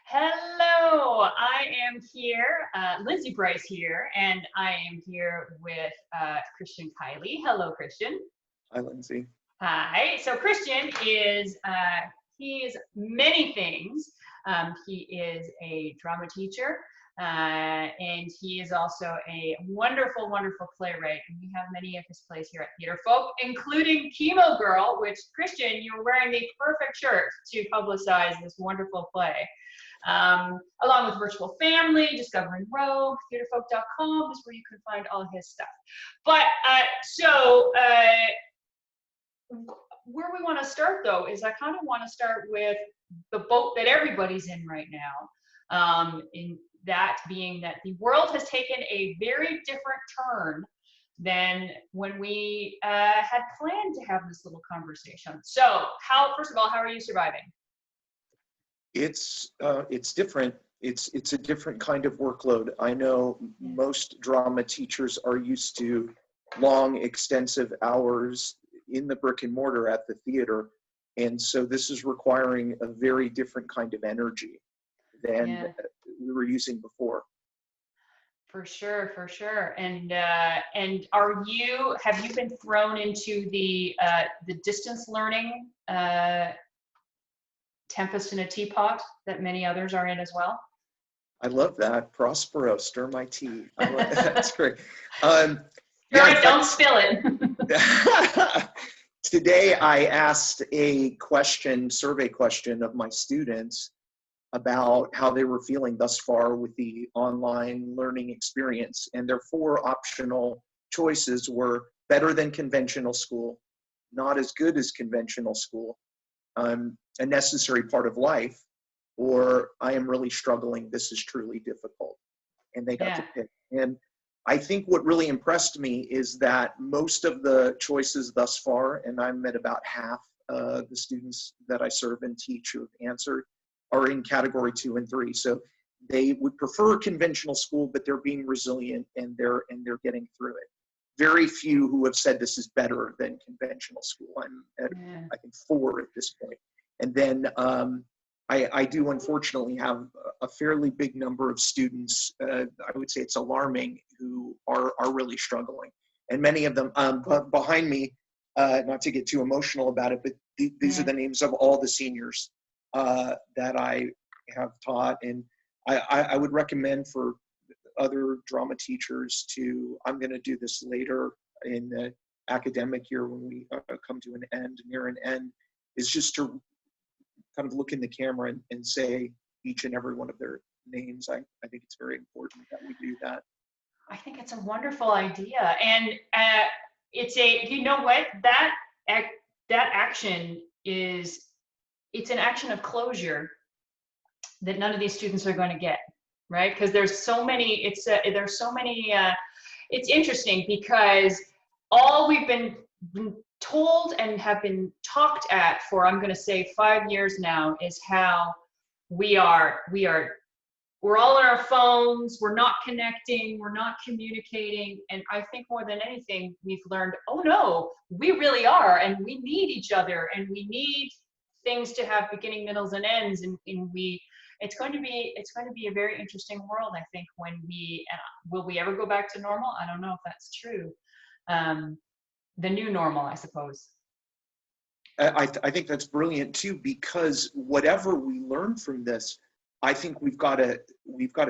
Hello, I am here, Lindsay Bryce here, and I am here with Christian Kiley. Hello, Christian. Hi, Lindsay. Hi. So Christian is he is many things. He is a drama teacher, and he is also a wonderful, wonderful playwright. And we have many of his plays here at Theatrefolk, including Chemo Girl, which Christian, you're wearing the perfect shirt to publicize this wonderful play. Along with Virtual Family, Discovering Rogue, Theatrefolk.com is where you can find all his stuff. But where we want to start though is I kind of want to start with the boat that everybody's in right now. In that being that the world has taken a very different turn than when we had planned to have this little conversation. So first of all, how are you surviving? It's different. It's a different kind of workload. I know most drama teachers are used to long, extensive hours in the brick and mortar at the theater. And so this is requiring a very different kind of energy than we were using before. For sure, for sure. And have you been thrown into the distance learning tempest in a teapot that many others are in as well? I love that. Prospero, stir my tea. That's great. Don't spill it. Today I asked a survey question of my students about how they were feeling thus far with the online learning experience. And their 4 optional choices were better than conventional school, not as good as conventional school, a necessary part of life, or I am really struggling, this is truly difficult. And they got to pick. And I think what really impressed me is that most of the choices thus far, and I'm at about half the students that I serve and teach who have answered, are in category 2 and 3. So they would prefer conventional school, but they're being resilient and they're getting through it. Very few who have said this is better than conventional school. I'm at, I think, 4 at this point. And then I do unfortunately have a fairly big number of students, I would say it's alarming, who are really struggling. And many of them, behind me, not to get too emotional about it, but these are the names of all the seniors that I have taught. And I would recommend for other drama teachers I'm going to do this later in the academic year when we come to near an end, is just to kind of look in the camera and say each and every one of their names. I think it's very important that we do that. I think it's a wonderful idea. And it's that action it's an action of closure that none of these students are going to get, right? Because there's so many, it's interesting because all we've been told and have been talked at for, I'm going to say 5 years now, is how we're all on our phones, we're not connecting, we're not communicating. And I think more than anything, we've learned, oh no, we really are. And we need each other, and we need things to have beginning, middles, and ends. And it's going to be a very interesting world, I think, when will we ever go back to normal? I don't know if that's true. The new normal, I suppose. I think that's brilliant too, because whatever we learn from this, I think we've got to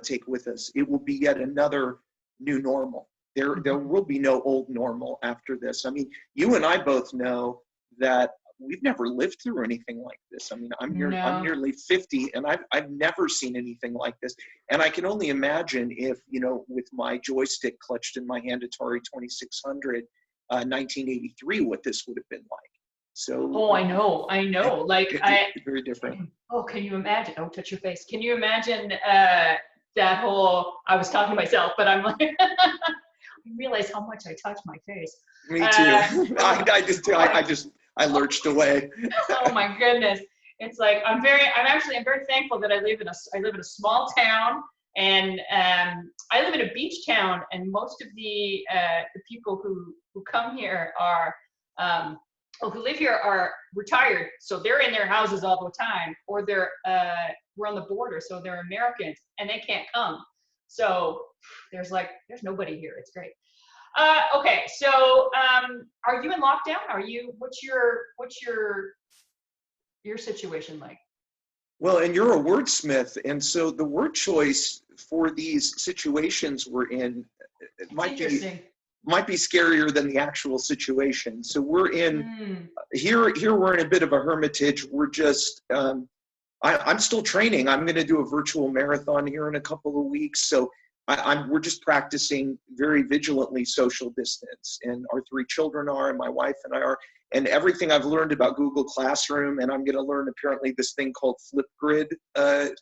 take with us. It will be yet another new normal. There will be no old normal after this. I mean, you and I both know that we've never lived through anything like this. I mean, I'm nearly 50, and I've never seen anything like this. And I can only imagine if, with my joystick clutched in my hand, Atari 2600, 1983, what this would have been like. So I know. Like very different. Oh, can you imagine? Oh, touch your face. Can you imagine that whole? I was talking to myself, but I'm like, I realize how much I touch my face. Me too. I lurched away. Oh my goodness! It's like I'm very thankful that I live in a small town, and I live in a beach town, and most of the people who come here are who live here are retired, so they're in their houses all the time, or we're on the border, so they're Americans and they can't come. So there's nobody here. It's great. Okay, so are you in lockdown? What's your situation like? Well, and you're a wordsmith, and so the word choice for these situations we're in might be scarier than the actual situation. So we're in here we're in a bit of a hermitage. We're just I'm still training. I'm going to do a virtual marathon here in a couple of weeks. So we're just practicing very vigilantly social distance, and our 3 children are, and my wife and I are, and everything I've learned about Google Classroom, and I'm going to learn apparently this thing called Flipgrid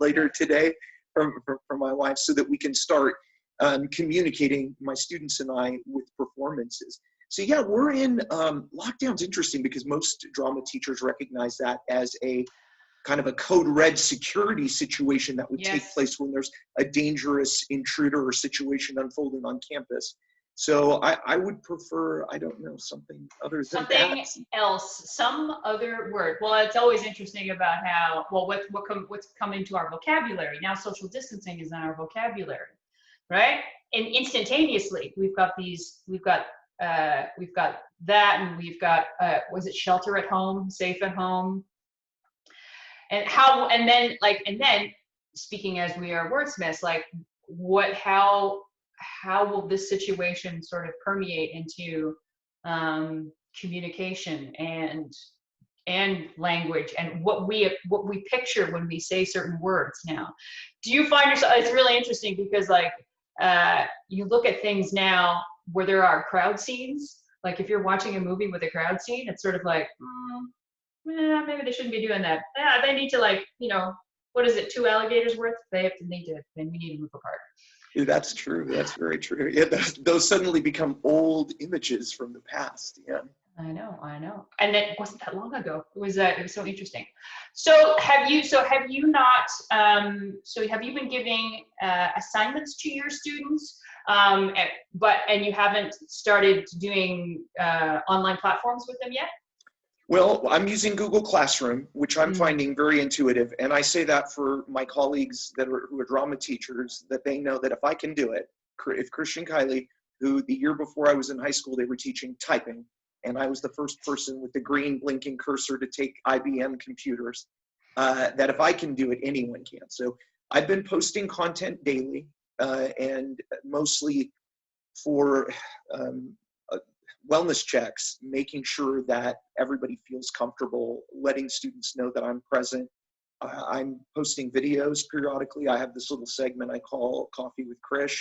later today from my wife, so that we can start communicating, my students and I, with performances. So yeah, we're in lockdown's interesting because most drama teachers recognize that as a kind of a code red security situation that would take place when there's a dangerous intruder or situation unfolding on campus. So I would prefer, I don't know, something other than that. Something else, some other word. Well, it's always interesting about how, what's come into our vocabulary. Now social distancing is in our vocabulary, right? And instantaneously, we've got that, and we've got, was it shelter at home, safe at home? And then speaking as we are wordsmiths, like how will this situation sort of permeate into communication and language and what we picture when we say certain words now? Do you find yourself, it's really interesting because you look at things now where there are crowd scenes, like if you're watching a movie with a crowd scene, it's sort of like, maybe they shouldn't be doing that. Yeah, they need to what is it, 2 alligators worth? We need to move apart. Yeah, that's true. That's very true. Yeah, those suddenly become old images from the past. Yeah. I know. And it wasn't that long ago. It was so interesting. So have you been giving assignments to your students, and you haven't started doing online platforms with them yet? Well, I'm using Google Classroom, which I'm finding very intuitive. And I say that for my colleagues who are drama teachers, that they know that if I can do it, if Christian Kiley, who the year before I was in high school, they were teaching typing, and I was the first person with the green blinking cursor to take IBM computers, that if I can do it, anyone can. So I've been posting content daily, and mostly for wellness checks, making sure that everybody feels comfortable, letting students know that I'm present. I'm posting videos periodically. I have this little segment I call Coffee with Krish,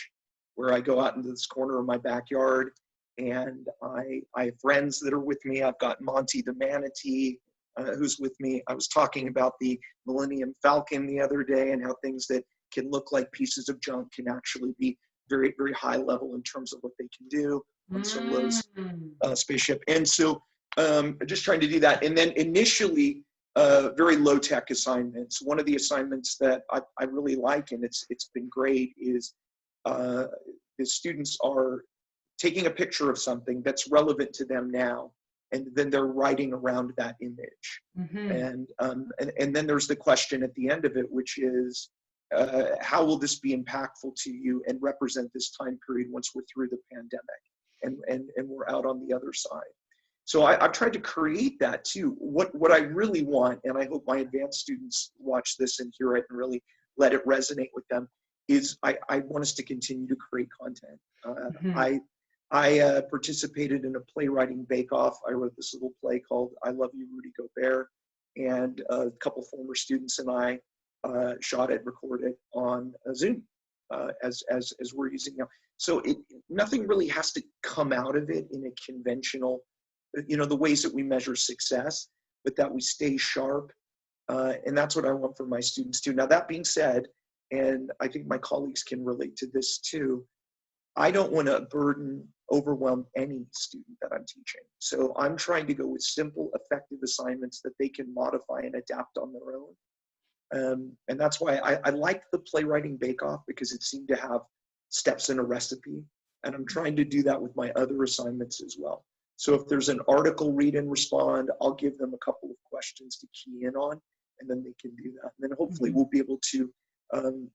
where I go out into this corner of my backyard, and I have friends that are with me. I've got Monty the manatee, who's with me. I was talking about the Millennium Falcon the other day, and how things that can look like pieces of junk can actually be very, very high level in terms of what they can do on Solo's spaceship. And so just trying to do that. And then initially, very low tech assignments. One of the assignments that I really like, and it's been great, is the students are taking a picture of something that's relevant to them now, and then they're writing around that image. And then there's the question at the end of it, which is, how will this be impactful to you and represent this time period once we're through the pandemic and we're out on the other side? So I've tried to create that too. What I really want, and I hope my advanced students watch this and hear it and really let it resonate with them, is I want us to continue to create content. I participated in a playwriting bake-off. I wrote this little play called I Love You, Rudy Gobert, and a couple former students and I shot it, recorded on Zoom, as we're using now. So nothing really has to come out of it in a conventional, the ways that we measure success, but that we stay sharp. And that's what I want for my students too. Now, that being said, and I think my colleagues can relate to this too, I don't want to overwhelm any student that I'm teaching. So I'm trying to go with simple, effective assignments that they can modify and adapt on their own. And that's why I like the playwriting bake-off, because it seemed to have steps in a recipe. And I'm trying to do that with my other assignments as well. So if there's an article, read and respond, I'll give them a couple of questions to key in on, and then they can do that. And then hopefully we'll be able to,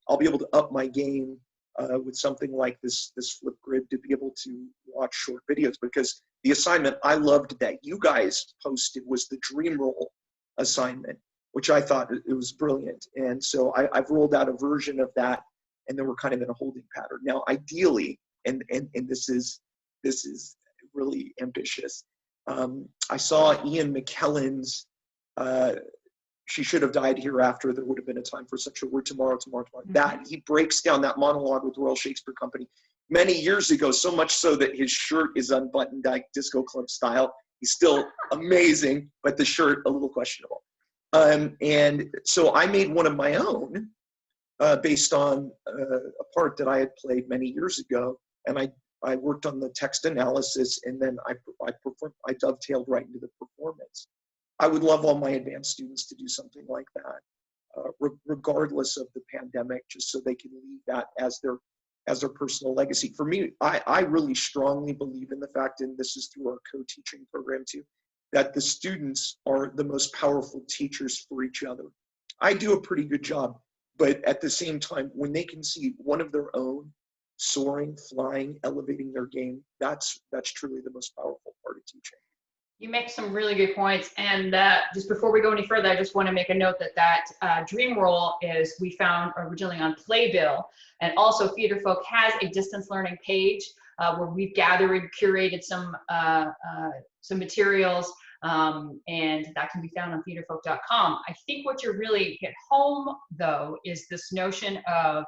I'll be able to up my game with something like this Flipgrid to be able to watch short videos, because the assignment I loved that you guys posted was the dream roll assignment, which I thought it was brilliant. And so I've rolled out a version of that, and then we're kind of in a holding pattern. Now, ideally, and this is really ambitious. I saw Ian McKellen's She Should Have Died Hereafter, There Would Have Been a Time for Such a Word, Tomorrow. That he breaks down that monologue with Royal Shakespeare Company many years ago, so much so that his shirt is unbuttoned like disco club style. He's still amazing, but the shirt a little questionable. And so I made one of my own based on a part that I had played many years ago, and I worked on the text analysis, and then I dovetailed right into the performance. I would love all my advanced students to do something like that, regardless of the pandemic, just so they can leave that as their personal legacy. For me, I really strongly believe in the fact, and this is through our co-teaching program too, that the students are the most powerful teachers for each other. I do a pretty good job, but at the same time, when they can see one of their own soaring, flying, elevating their game, that's truly the most powerful part of teaching. You make some really good points. And just before we go any further, I just want to make a note that dream roll is we found originally on Playbill, and also Theatrefolk has a distance learning page where we've gathered, curated some materials, and that can be found on theatrefolk.com. I think what you're really hit home though is this notion of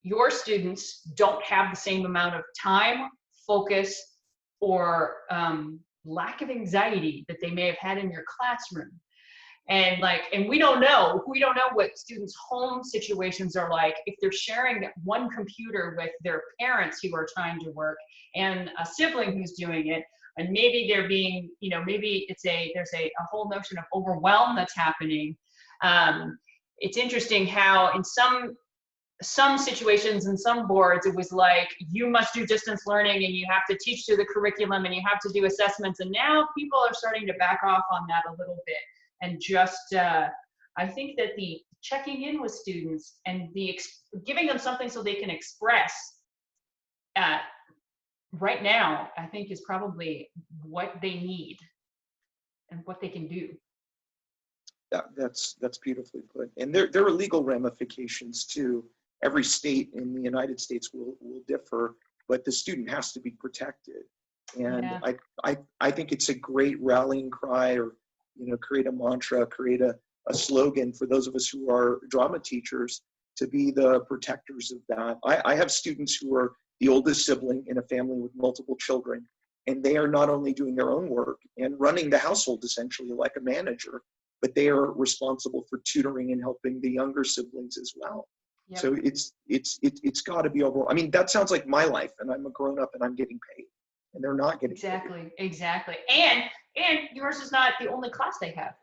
your students don't have the same amount of time, focus, or lack of anxiety that they may have had in your classroom. And we don't know what students' home situations are like if they're sharing that one computer with their parents who are trying to work and a sibling who's doing it, and maybe they're being, maybe there's a whole notion of overwhelm that's happening. It's interesting how in some situations and some boards, it was like, you must do distance learning and you have to teach to the curriculum and you have to do assessments. And now people are starting to back off on that a little bit. And just, I think that the checking in with students and giving them something so they can express right now, I think is probably what they need and what they can do. That's beautifully put. And there are legal ramifications too. Every state in the United States will differ, but the student has to be protected. And yeah. I think it's a great rallying cry, or create a mantra, create a slogan for those of us who are drama teachers to be the protectors of that. I have students who are the oldest sibling in a family with multiple children, and they are not only doing their own work and running the household essentially like a manager, but they are responsible for tutoring and helping the younger siblings as well. Yep. So it's got to be overall. I mean, that sounds like my life, and I'm a grown up and I'm getting paid, and they're not getting paid. Exactly. And yours is not the only class they have,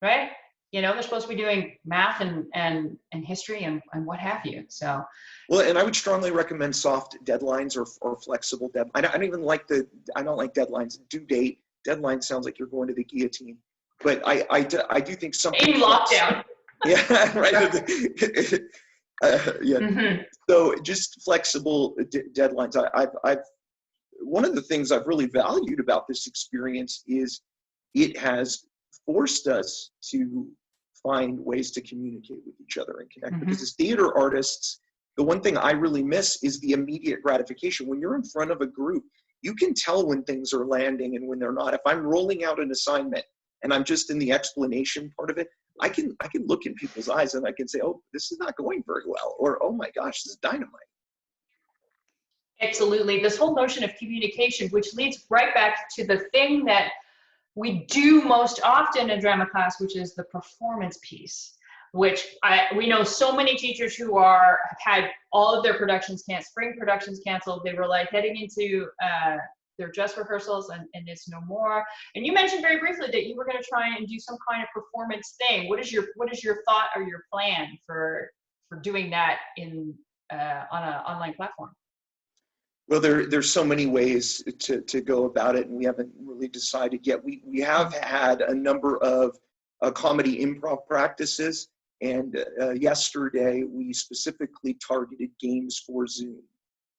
right? They're supposed to be doing math and history and what have you. So. Well, and I would strongly recommend soft deadlines or flexible deadlines. I don't like deadlines. Due date deadline sounds like you're going to the guillotine. But I do think something. In lockdown. Yeah, right. Yeah. Mm-hmm. So just flexible deadlines. I've one of the things I've really valued about this experience is it has forced us to find ways to communicate with each other and connect. Mm-hmm. Because as theater artists, the one thing I really miss is the immediate gratification. When you're in front of a group, you can tell when things are landing and when they're not. If I'm rolling out an assignment and I'm just in the explanation part of it, I can look in people's eyes and I can say, oh, this is not going very well, or oh my gosh, this is dynamite. Absolutely. This whole notion of communication, which leads right back to the thing that we do most often in drama class, which is the performance piece, which we know so many teachers who have had all of their spring productions canceled. They were like heading into their dress rehearsals and it's no more. And you mentioned very briefly that you were going to try and do some kind of performance thing. What is your thought or your plan for doing that on an online platform? Well, there's so many ways to go about it, and we haven't really decided yet. We have had a number of comedy improv practices, and yesterday we specifically targeted games for Zoom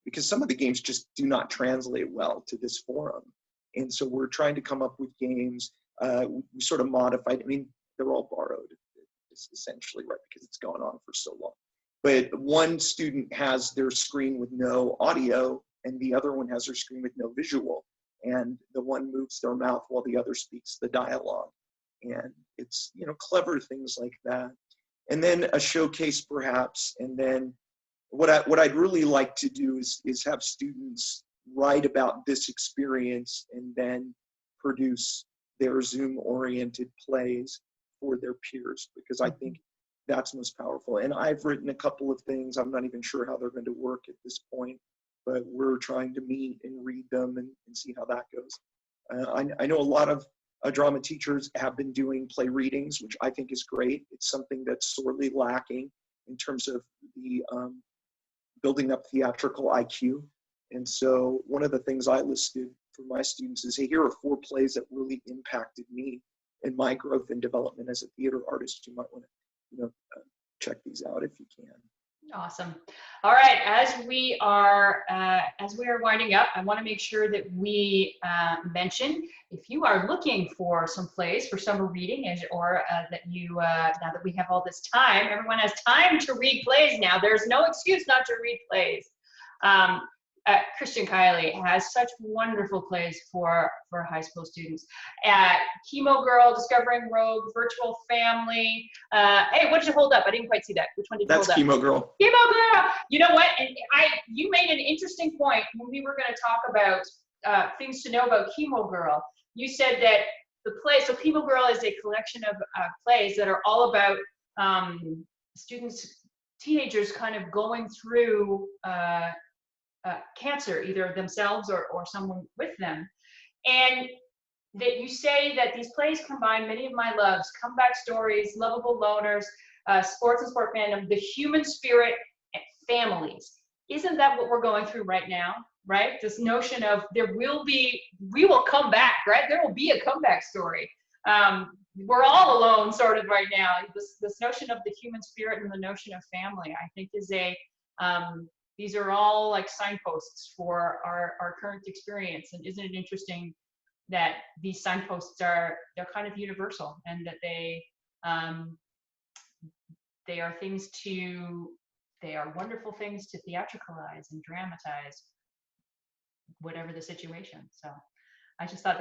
because some of the games just do not translate well to this forum. And so we're trying to come up with games. We sort of modified. I mean, they're all borrowed, essentially, right? Because it's gone on for so long. But one student has their screen with no audio, and the other one has their screen with no visual. And the one moves their mouth while the other speaks the dialogue. And it's, clever things like that. And then a showcase perhaps. And then what I'd really like to do is have students write about this experience and then produce their Zoom-oriented plays for their peers, because I think that's most powerful. And I've written a couple of things. I'm not even sure how they're going to work at this point, but we're trying to meet and read them and see how that goes. I know a lot of drama teachers have been doing play readings, which I think is great. It's something that's sorely lacking in terms of the building up theatrical IQ. And so one of the things I listed for my students is, hey, here are 4 plays that really impacted me in my growth and development as a theater artist. You might want to, check these out if you can. Awesome. All right, as we are winding up, I want to make sure that we mention, if you are looking for some plays for summer reading, or that you now that we have all this time, everyone has time to read plays now. There's no excuse not to read plays. Christian Kiley has such wonderful plays for high school students. Chemo Girl, Discovering Rogue, Virtual Family. Hey, what did you hold up? I didn't quite see that. Which one did you hold up? That's Chemo Girl. Chemo Girl. You know what? And you made an interesting point when we were going to talk about things to know about Chemo Girl. You said that the play, so Chemo Girl is a collection of plays that are all about students, teenagers kind of going through cancer, either themselves or someone with them. And that you say that these plays combine many of my loves: comeback stories, lovable loners, sports and sport fandom, the human spirit, and families. Isn't that what we're going through right now, right? This notion of we will come back, right? There will be a comeback story. We're all alone sort of right now. This notion of the human spirit and the notion of family, I think, is these are all like signposts for our current experience. And isn't it interesting that these signposts they're kind of universal, and that they are wonderful things to theatricalize and dramatize, whatever the situation. So I just thought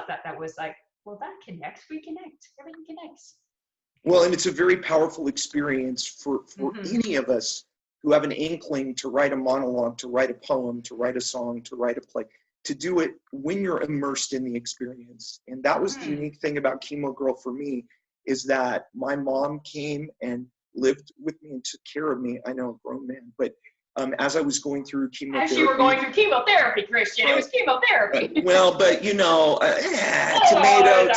that was like, well, that connects. We connect. Everything connects. Well, and it's a very powerful experience for any of us who have an inkling to write a monologue, to write a poem, to write a song, to write a play, to do it when you're immersed in the experience. And that was the unique thing about Chemo Girl for me, is that my mom came and lived with me and took care of me. I know, a grown man, but as I was going through chemotherapy. As you were going through chemotherapy, Christian, it was chemotherapy. Well, but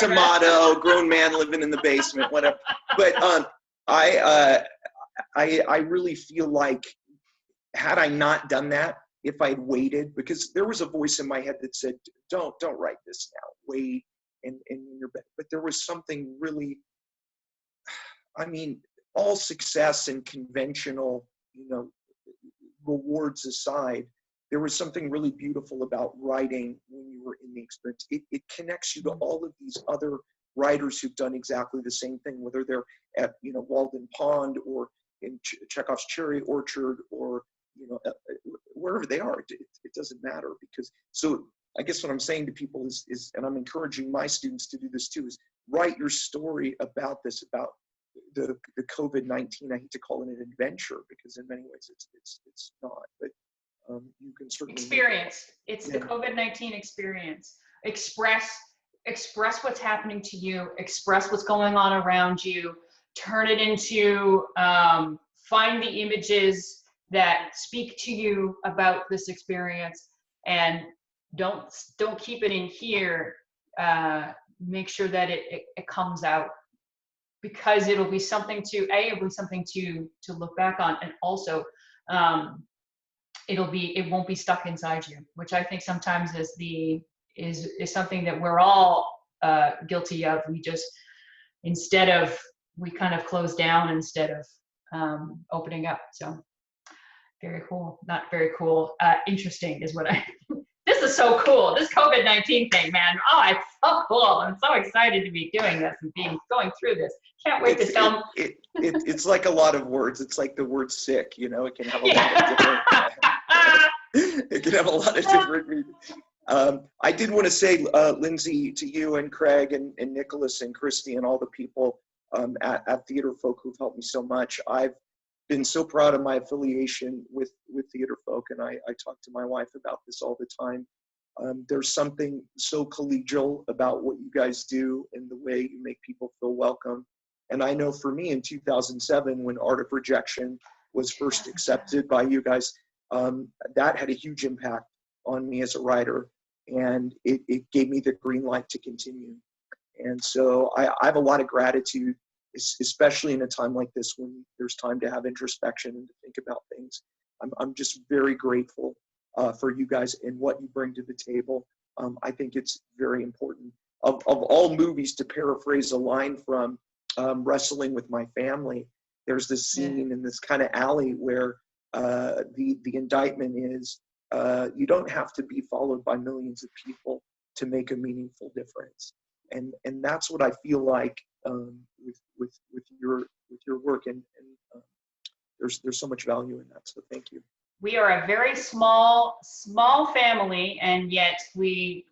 tomato, grown man living in the basement, whatever. But I really feel like, had I not done that, if I'd waited, because there was a voice in my head that said, don't write this now, wait, and you're back. But there was something really, I mean, all success and conventional, rewards aside, there was something really beautiful about writing when you were in the experience. It connects you to all of these other writers who've done exactly the same thing, whether they're at, Walden Pond or in Chekhov's Cherry Orchard, or wherever they are. It doesn't matter, because so I guess what I'm saying to people is, and I'm encouraging my students to do this too, is write your story about this, about the COVID-19. I hate to call it an adventure, because in many ways it's not, but you can certainly experience. It's the COVID-19 experience. Express what's happening to you. Express what's going on around you. Turn it into, find the images that speak to you about this experience, and don't keep it in here. Make sure that it comes out, because it'll be something to look back on, and also it won't be stuck inside you, which I think sometimes is something that we're all guilty of. We kind of close down instead of opening up. So very cool. Not very cool. Interesting is what this is so cool. This COVID-19 thing, man. Oh, it's so cool. I'm so excited to be doing this and going through this. Can't wait to tell. It's like a lot of words. It's like the word sick, you know, it can have a lot of different, it can have a lot of different meanings. I did want to say, Lindsay, to you and Craig and Nicholas and Christy and all the people at Theatrefolk who've helped me so much. I've been so proud of my affiliation with Theatrefolk, and I talk to my wife about this all the time. There's something so collegial about what you guys do and the way you make people feel welcome. And I know for me in 2007, when Art of Rejection was first accepted by you guys, that had a huge impact on me as a writer, and it gave me the green light to continue. And so I have a lot of gratitude, especially in a time like this when there's time to have introspection and to think about things. I'm just very grateful for you guys and what you bring to the table. I think it's very important. Of all movies, to paraphrase a line from Wrestling with My Family, there's this scene in this kind of alley where the indictment is, you don't have to be followed by millions of people to make a meaningful difference. And that's what I feel like with your work, and there's so much value in that. So thank you. We are a very small family, and yet we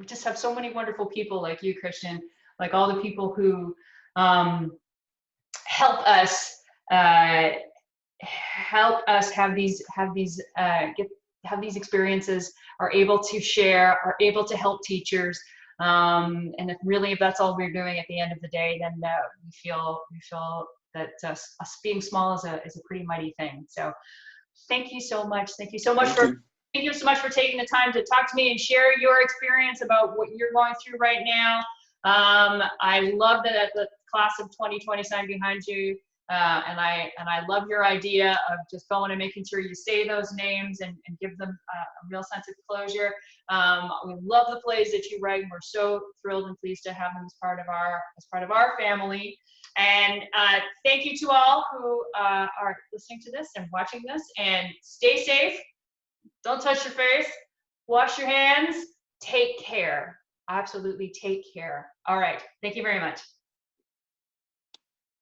just have so many wonderful people like you, Christian, like all the people who help us have these experiences, are able to share, are able to help teachers. And if that's all we're doing at the end of the day, then we feel that us being small is a pretty mighty thing. So thank you so much. Thank you so much for taking the time to talk to me and share your experience about what you're going through right now. I love that the class of 2020 sign behind you. And I love your idea of just going and making sure you say those names and give them a real sense of closure. We love the plays that you write, and we're so thrilled and pleased to have them as part of our family. And thank you to all who are listening to this and watching this. And stay safe. Don't touch your face. Wash your hands. Take care. Absolutely take care. All right. Thank you very much.